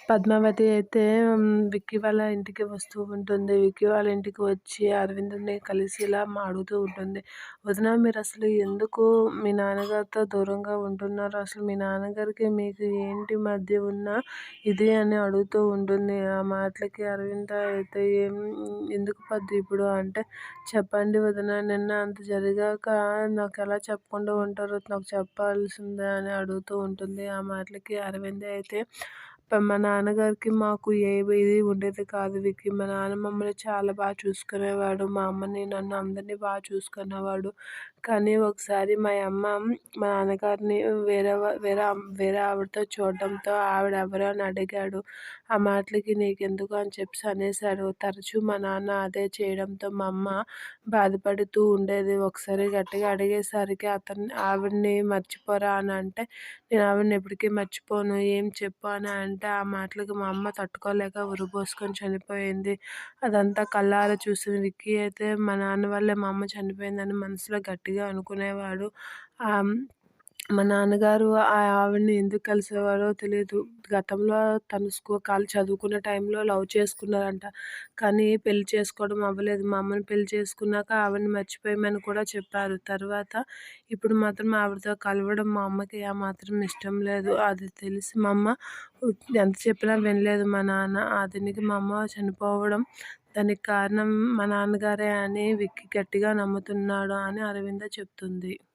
పద్మావతి అయితే విక్కీ వాళ్ళ ఇంటికి వస్తూ ఉంటుంది. విక్కీ వాళ్ళ ఇంటికి వచ్చి అరవింద్‌ని కలిసి ఇలా అడుగుతూ ఉంటుంది. వదిన మీరసలు ఎందుకు మీ నాన్నగారితో దూరంగా ఉంటున్నారు? అసలు మీ నాన్నగారికి మీకు ఏంటి మధ్య ఉన్న ఇది అని అడుగుతూ ఉంటుంది. ఆ మాటలకి అరవింద అయితే ఎందుకు పద్దు ఇప్పుడు అంటే, చెప్పండి వదిన నిన్న అంత జరిగాక నాకెలా చెప్పకుండా ఉంటారు? నాకు చెప్పాల్సిందే అని అడుగుతూ ఉంటుంది. ఆ మాటలకి అరవింద అయితే మా నాన్నగారికి మాకు ఏ ఇది ఉండేది కాదు విక్కీ. మా నాన్న మమ్మల్ని చాలా బాగా చూసుకునేవాడు. మా అమ్మని, నన్ను అందరిని బాగా చూసుకునేవాడు. కానీ ఒకసారి మా అమ్మ మా నాన్నగారిని వేరే ఆవిడతో చూడడంతో ఆవిడ ఎవరు అని అడిగాడు. ఆ మాటలకి నీకెందుకు అని చెప్పేసి అనేసాడు. తరచూ మా నాన్న అదే చేయడంతో మా అమ్మ బాధపడుతూ ఉండేది. ఒకసారి గట్టిగా అడిగేసరికి ఆవిడని మర్చిపోరా అని అంటే, నేను ఆవిడని ఎప్పటికీ మర్చిపోను. ఏం చెప్పు అని అంటే, ఆ మాటలకి మా అమ్మ తట్టుకోలేక ఉరిపోసుకొని చనిపోయింది. అదంతా కళ్ళారా చూసిన విక్కీ అయితే మా నాన్న వల్లే మా అమ్మ చనిపోయిందని మనసులో గట్టిగా అనుకునేవాడు. మా నాన్నగారు ఆవిడని ఎందుకు కలిసేవారో తెలీదు. గతంలో తను చదువుకునే టైంలో లవ్ చేసుకున్నారంట. కానీ పెళ్లి చేసుకోవడం అవ్వలేదు. మా అమ్మని పెళ్లి చేసుకున్నాక ఆవిడని మర్చిపోయామని కూడా చెప్పారు. తర్వాత ఇప్పుడు మాత్రం ఆవిడతో కలవడం మా అమ్మకి ఏమాత్రం ఇష్టం లేదు. అది తెలిసి మా అమ్మ ఎంత చెప్పినా వినలేదు మా నాన్న. దీనికి మా అమ్మ చనిపోవడం దానికి కారణం మా నాన్నగారే అని విక్కీ గట్టిగా నమ్ముతున్నాడు అని అరవింద చెప్తుంది.